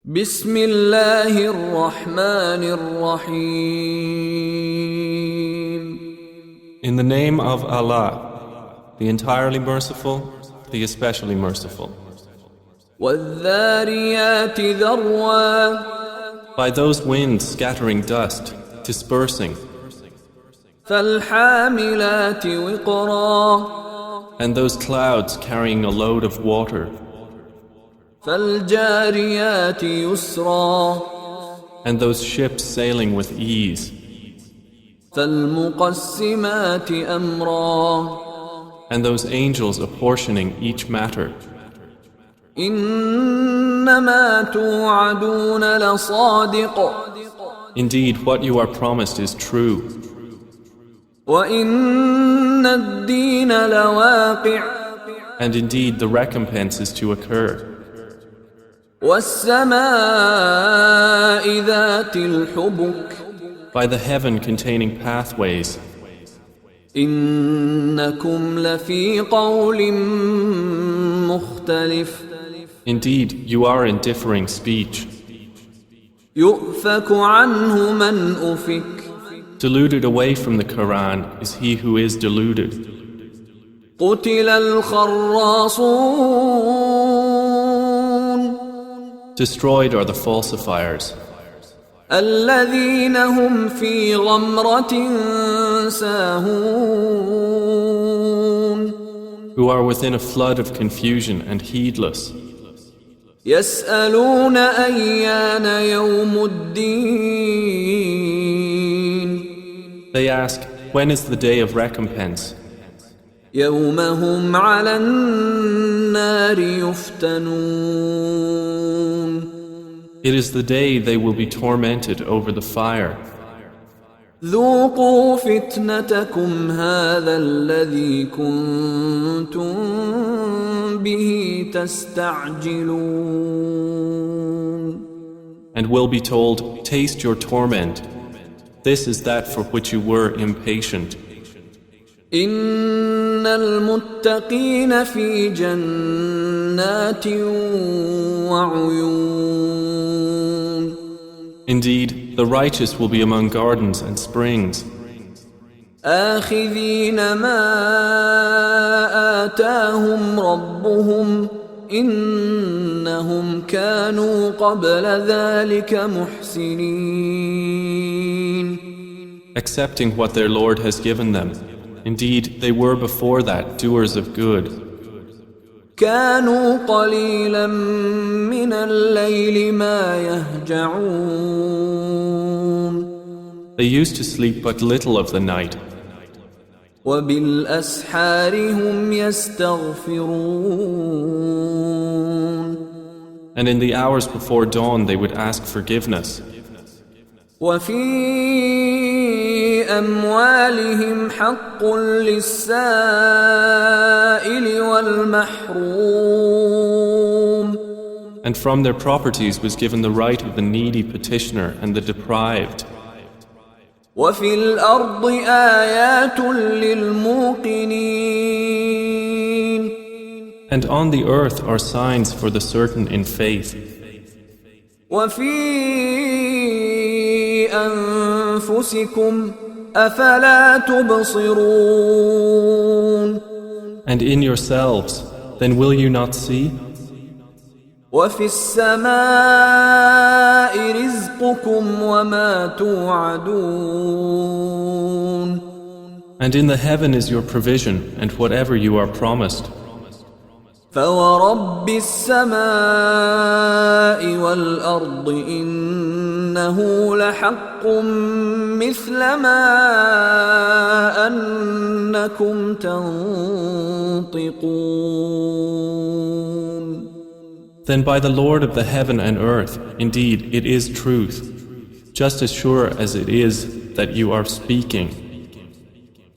بسم الله الرحمن الرحيم. In the name of Allah, the entirely merciful, the especially merciful. والذاريات ذروا. By those winds scattering dust, dispersing, فالحاملات وقرا. and those clouds carrying a load of water, فالجاريات يسرا. and those ships sailing with ease, فالمقسمات أمرا. and those angels apportioning each matter. إنما توعدون لصادق. Indeed, what you are promised is true, وإن الدين لواقع. and indeed the recompense is to occur. والسماء ذات الحبك. By the heaven containing pathways, إنكم لفي قول مختلف. indeed you are in differing speech. يؤفك عنه من أفك. Deluded away from the Quran is he who is deluded. قتل الخراصون. Destroyed are the falsifiers, الذين هم في غمرة ساهون. who are within a flood of confusion and heedless. يسألون أيان يوم الدين. They ask, when is the day of recompense? يوم هم على النار يفتنون. It is the day they will be tormented over the fire. ذوقوا فتنتكم هذا الذي كنتم به تستعجلون. And will be told, taste your torment. This is that for which you were impatient. إن المتقين في جنات وعيون. Indeed, the righteous will be among gardens and springs, آخذين ما آتاهم ربهم إنهم كانوا قبل ذلك محسنين. accepting what their Lord has given them. Indeed, they were before that doers of good. كانوا قليلا من الليل ما يهجعون. They used to sleep but little of the night, وبالأسحار هم يستغفرون. and in the hours before dawn they would ask forgiveness. وفي أموالهم حق للسائل والمحروم. And from their properties was given the right of the needy petitioner and the deprived. وفي الأرض آيات للموقنين. And on the earth are signs for the certain in faith. وفي أنفسكم أفلا تبصرون. And in yourselves, then will you not see? وفي السماء رزقكم وما توعدون. And in the heaven is your provision and whatever you are promised. فورب السماء والأرض إنه لحق مثل ما أنكم تنطقون. Then by the Lord of the heaven and earth, indeed it is truth, just as sure as it is that you are speaking.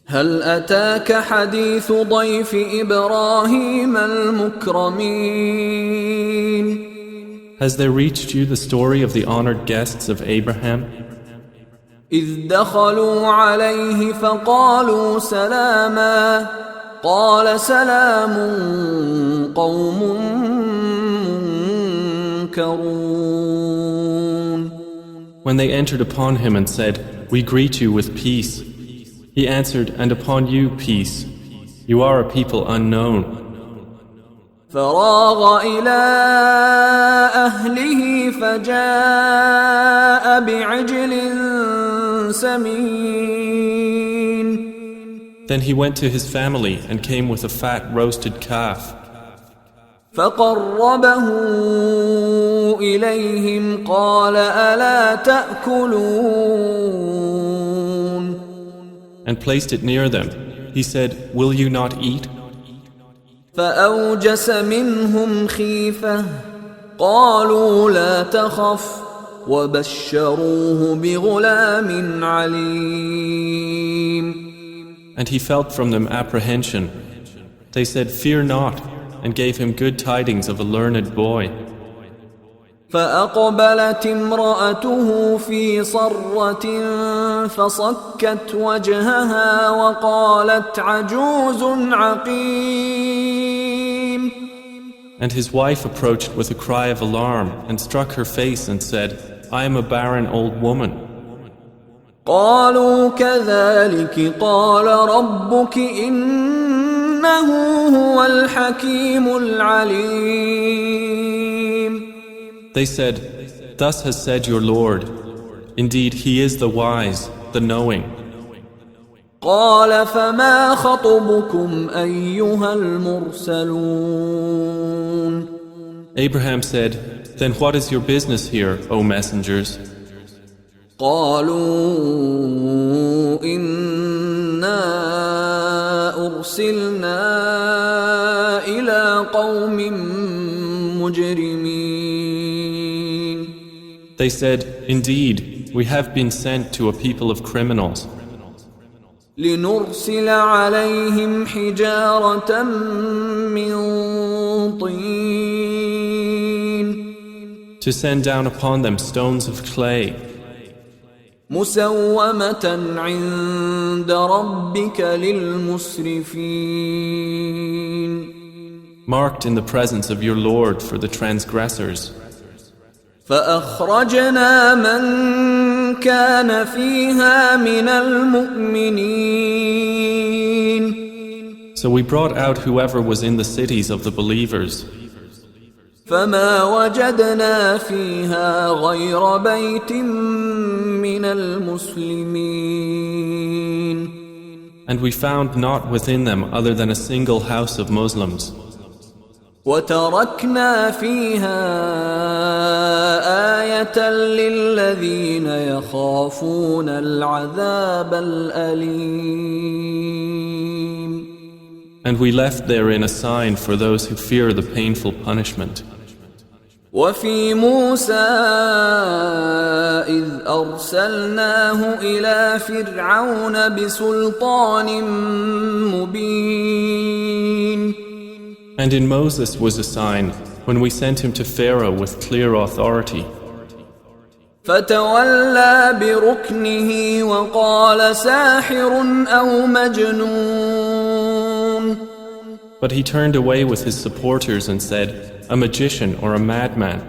هل أتاك حديث ضيف إبراهيم المكرمين. Has there reached you the story of the honored guests of Abraham? إذ دخلوا عليه فقالوا سلاما قال سلام قوم مُنكَرُونَ. When they entered upon him and said, "We greet you with peace," he answered, "And upon you peace. You are a people unknown." فراغ إلى أهله فجاء بعجل سمين. Then he went to his family and came with a fat roasted calf. فقربه إليهم قال ألا تأكلون. And placed it near them. He said, "Will you not eat?" فأوجس منهم خيفة قالوا لا تخف وبشروه بغلام عليم. And he felt from them apprehension. They said, "Fear not," and gave him good tidings of a learned boy. فأقبلت امرأته في صرة فصكت وجهها وقالت عجوز عقيم. And his wife approached with a cry of alarm and struck her face and said, "I am a barren old woman." قالوا كذلك قال ربك إنه هو الحكيم العليم. They said, "Thus has said your Lord. Indeed, He is the wise, the knowing." قال فما خطبكم أيها المرسلون. Abraham said, "Then what is your business here, O messengers?" قالوا إنا أرسلنا إلى قوم مجرمين. They said, "Indeed, we have been sent to a people of criminals, لنرسل عليهم حجارة من طين. to send down upon them stones of clay, مسومة عند ربك للمسرفين. marked in the presence of your Lord for the transgressors." فأخرجنا من كان فيها من المؤمنين. So we brought out whoever was in the cities of the believers. فما وجدنا فيها غير بيت من المسلمين. And we found not within them other than a single house of Muslims. وتركنا فيها آية للذين يخافون العذاب الأليم. And we left therein a sign for those who fear the painful punishment. وفي موسى إذ أرسلناه إلى فرعون بسلطان مبين. And in Moses was a sign when we sent him to Pharaoh with clear authority. فتولى بركنه وقال ساحر أو مجنون. But he turned away with his supporters and said, "A magician or a madman."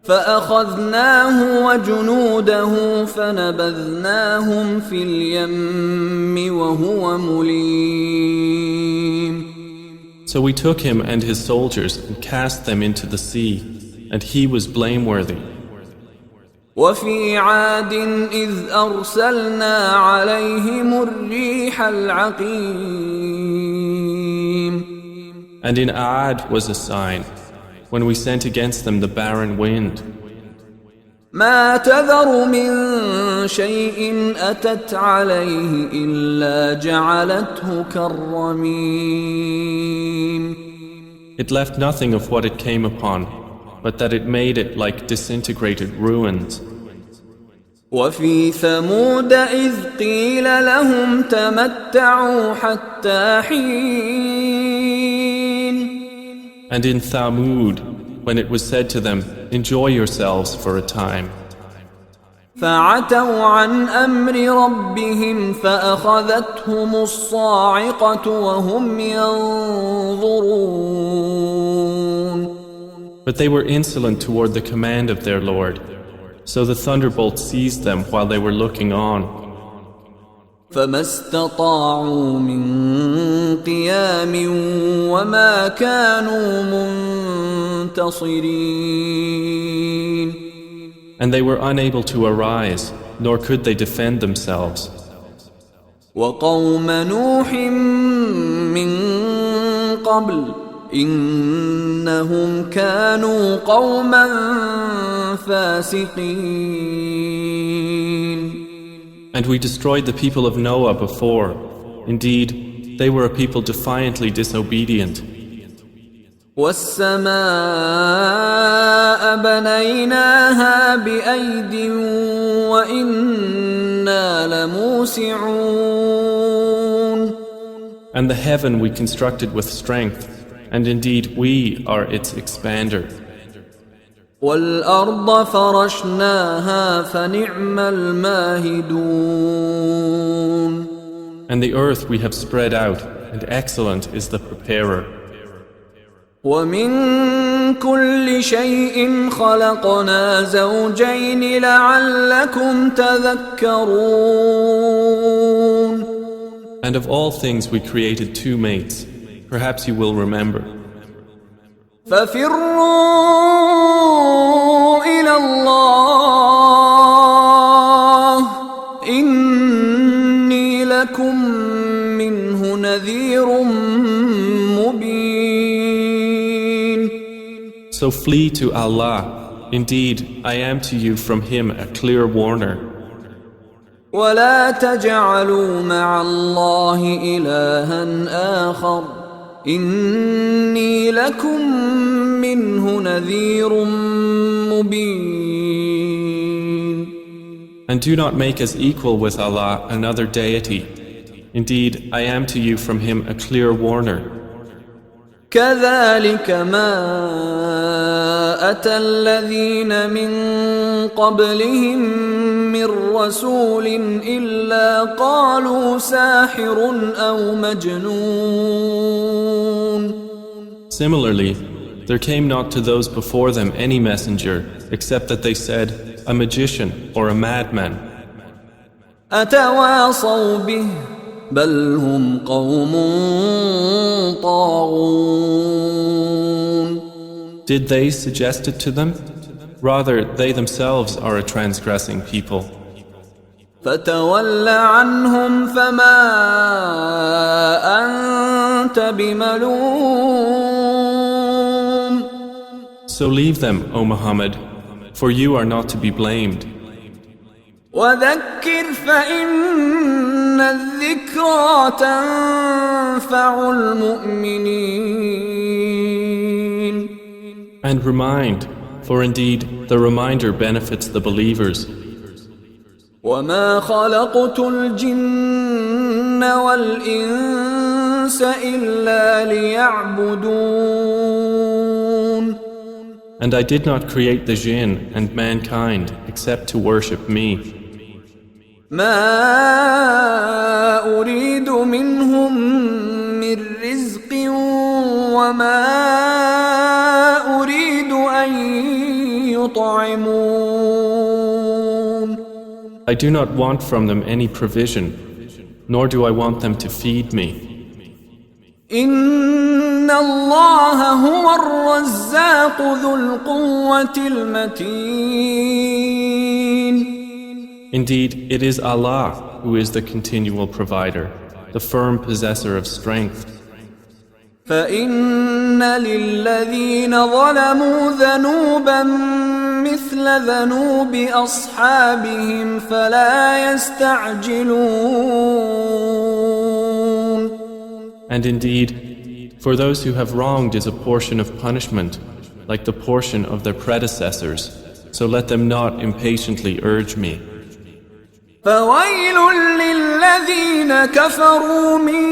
فأخذناه وجنوده فنبذناهم في اليم وهو مليم. So we took him and his soldiers and cast them into the sea, and he was blameworthy. وفي عاد إذ أرسلنا عليهم الريح العقيم. And in Aad was a sign, when we sent against them the barren wind. ما تذر من شيء أتت عليه إلا جعلته كالرميم. It left nothing of what it came upon, but that it made it like disintegrated ruins. وفي ثمود إذ قيل لهم تمتعوا حتى حين. And in Thamud, when it was said to them, "Enjoy yourselves for a time." فعتوا عن أمر ربهم فأخذتهم الصاعقة وهم ينظرون. But they were insolent toward the command of their Lord. So the thunderbolt seized them while they were looking on. فما استطاعوا من قيام وما كانوا منتصرين. And they were unable to arise, nor could they defend themselves. وقوم نوح من قبل إنهم كانوا قوما فاسقين. And we destroyed the people of Noah before. Indeed, they were a people defiantly disobedient. والسماء بنيناها بأيد وإنا لموسعون. And the heaven we constructed with strength, and indeed we are its expander. والأرض فرشناها فنعم الماهدون. And the earth we have spread out, and excellent is the preparer. ومن كل شيء خلقنا زوجين لعلكم تذكرون. And of all things we created two mates. Perhaps you will remember. ففروا إلى الله إني لكم منه نذير مبين. So flee to Allah. Indeed, I am to you from Him a clear warner. ولا تجعلوا مع الله إلها آخر إني لكم منه نذير مبين. And do not make us equal with Allah another deity. Indeed, I am to you from Him a clear warner. كذلك ما أتى الذين من قبلهم من رسول إلا قالوا ساحر أو مجنون. Similarly, there came not to those before them any messenger except that they said, a magician or a madman. أتواصوا به بل هم قوم طاغون. Did they suggest it to them? Rather, they themselves are a transgressing people. فتول عنهم فما أنت بملوم. So leave them, O Muhammad, for you are not to be blamed. وذكر فإن الذكرى تنفع المؤمنين. And remind, for indeed the reminder benefits the believers. وما خلقت الجن والإنس إلا ليعبدون. And I did not create the jinn and mankind except to worship me. ما أريد منهم من رزق وما أريد أن يطعمون. I do not want from them any provision, nor do I want them to feed me. إن الله هو الرزاق ذو القوة المتين. Indeed, it is Allah who is the continual provider, the firm possessor of strength. فإن للذين ظلموا ذنوبا مثل ذنوب أصحابهم فلا يستعجلون. And indeed, for those who have wronged is a portion of punishment, like the portion of their predecessors, so let them not impatiently urge me. فويل للذين كفروا من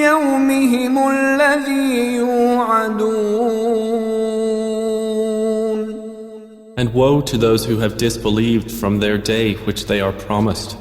يومهم الذي يوعدون. And woe to those who have disbelieved from their day which they are promised.